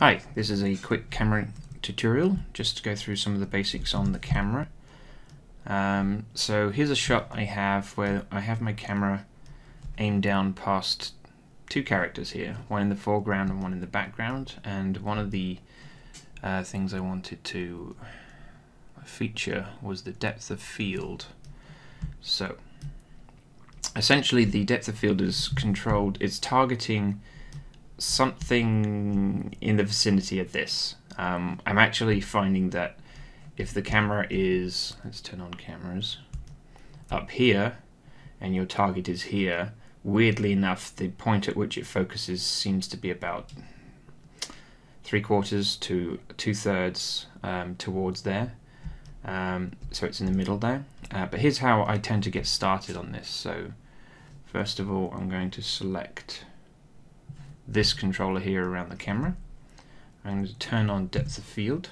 Hi, this is a quick camera tutorial just to go through some of the basics on the camera. So here's a shot I have where I have my camera aimed down past two characters here, one in the foreground and one in the background, and one of the things I wanted to feature was the depth of field. So essentially the depth of field is controlled, it's targeting something in the vicinity of this. I'm actually finding that if the camera is, let's turn on cameras, up here and your target is here, weirdly enough the point at which it focuses seems to be about 3/4 to 2/3 towards there. So it's in the middle there. But here's how I tend to get started on this. So first of all, I'm going to select this controller here around the camera. I'm going to turn on depth of field,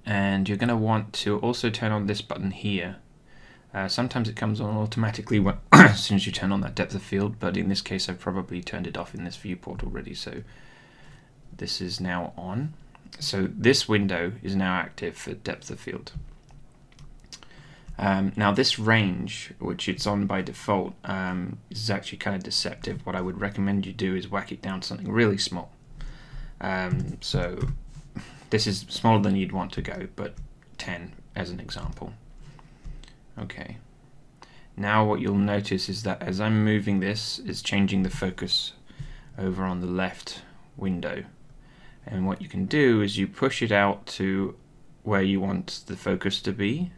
and you're going to want to also turn on this button here. Sometimes it comes on automatically when as soon as you turn on that depth of field, but in this case I've probably turned it off in this viewport already, so this is now on. So this window is now active for depth of field. Now this range, which it's on by default, is actually kind of deceptive. What I would recommend you do is whack it down to something really small. So this is smaller than you'd want to go, but 10 as an example. Okay. Now what you'll notice is that as I'm moving this, it's changing the focus over on the left window. And what you can do is you push it out to where you want the focus to be.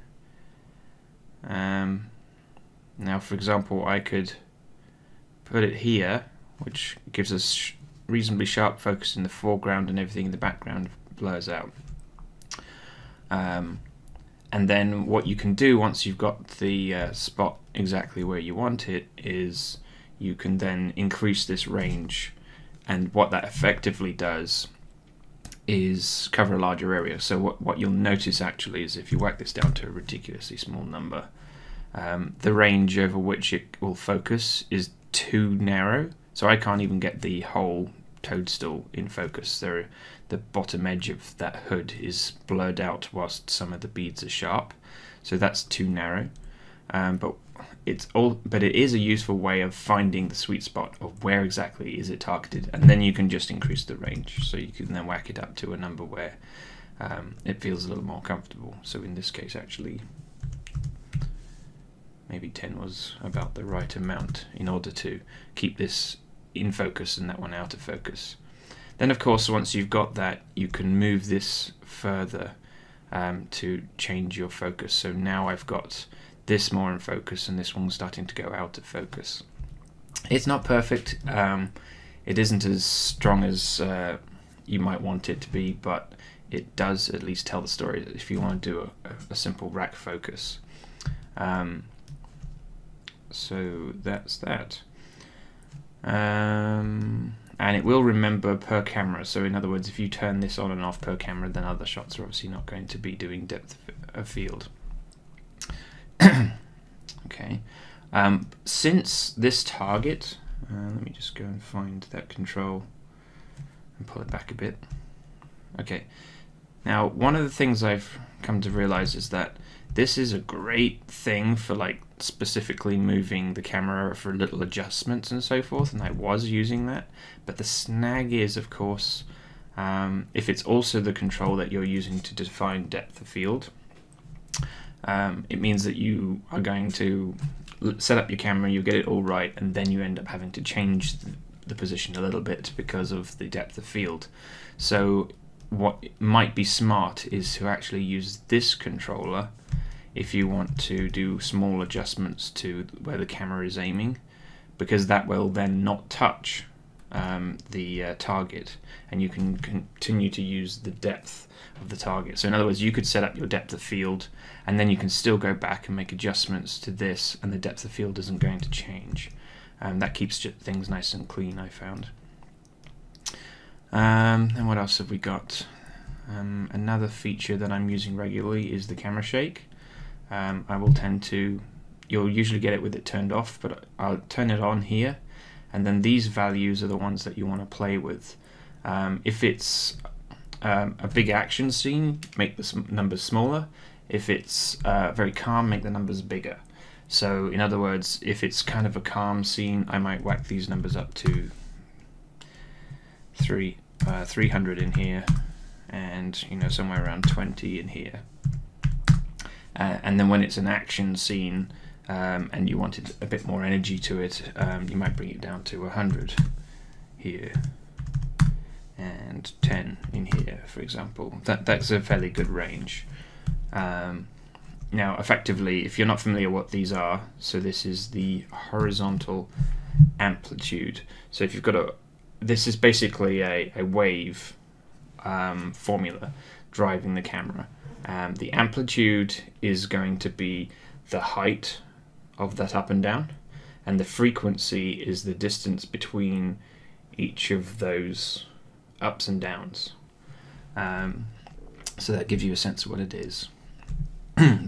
Now for example I could put it here, which gives us reasonably sharp focus in the foreground, and everything in the background blurs out. And then what you can do once you've got the spot exactly where you want it is you can then increase this range, and what that effectively does is cover a larger area. So what you'll notice actually is if you whack this down to a ridiculously small number, the range over which it will focus is too narrow, so I can't even get the whole toadstool in focus. The bottom edge of that hood is blurred out whilst some of the beads are sharp, so that's too narrow. But it is a useful way of finding the sweet spot of where exactly is it targeted, and then you can just increase the range, so you can then whack it up to a number where it feels a little more comfortable. So in this case actually maybe 10 was about the right amount in order to keep this in focus and that one out of focus. Then of course once you've got that, you can move this further to change your focus. So now I've got this more in focus and this one's starting to go out of focus. It's not perfect, it isn't as strong as you might want it to be, but it does at least tell the story if you want to do a simple rack focus. So that's that. And it will remember per camera, so in other words if you turn this on and off per camera, then other shots are obviously not going to be doing depth of field. Okay, since this target, let me just go and find that control and pull it back a bit. Okay, now one of the things I've come to realize is that this is a great thing for like specifically moving the camera for little adjustments and so forth, and I was using that, but the snag is of course if it's also the control that you're using to define depth of field, it means that you are going to set up your camera, you get it all right, and then you end up having to change the position a little bit because of the depth of field. So what might be smart is to actually use this controller if you want to do small adjustments to where the camera is aiming, because that will then not touch the target, and you can continue to use the depth of the target. So in other words, you could set up your depth of field and then you can still go back and make adjustments to this, and the depth of field isn't going to change. That keeps things nice and clean, I found. And what else have we got? Another feature that I'm using regularly is the camera shake. You'll usually get it with it turned off, but I'll turn it on here, and then these values are the ones that you want to play with. If it's a big action scene, make the numbers smaller. If it's very calm, make the numbers bigger. So in other words, if it's kind of a calm scene, I might whack these numbers up to 300 in here, and somewhere around 20 in here. And then when it's an action scene and you wanted a bit more energy to it, you might bring it down to 100 here and 10 in here, for example. That's a fairly good range. Now, effectively, if you're not familiar what these are, so this is the horizontal amplitude. So if you've got this is basically a wave formula driving the camera. The amplitude is going to be the height of that up and down, and the frequency is the distance between each of those ups and downs. So that gives you a sense of what it is.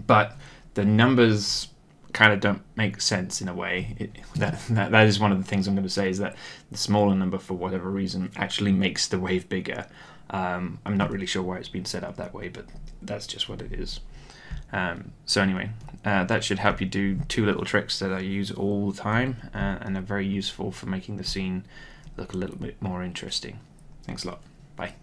But the numbers kind of don't make sense in a way. That is one of the things I'm going to say, is that the smaller number, for whatever reason, actually makes the wave bigger. I'm not really sure why it's been set up that way, but that's just what it is. So anyway, that should help you do two little tricks that I use all the time and are very useful for making the scene look a little bit more interesting. Thanks a lot. Bye.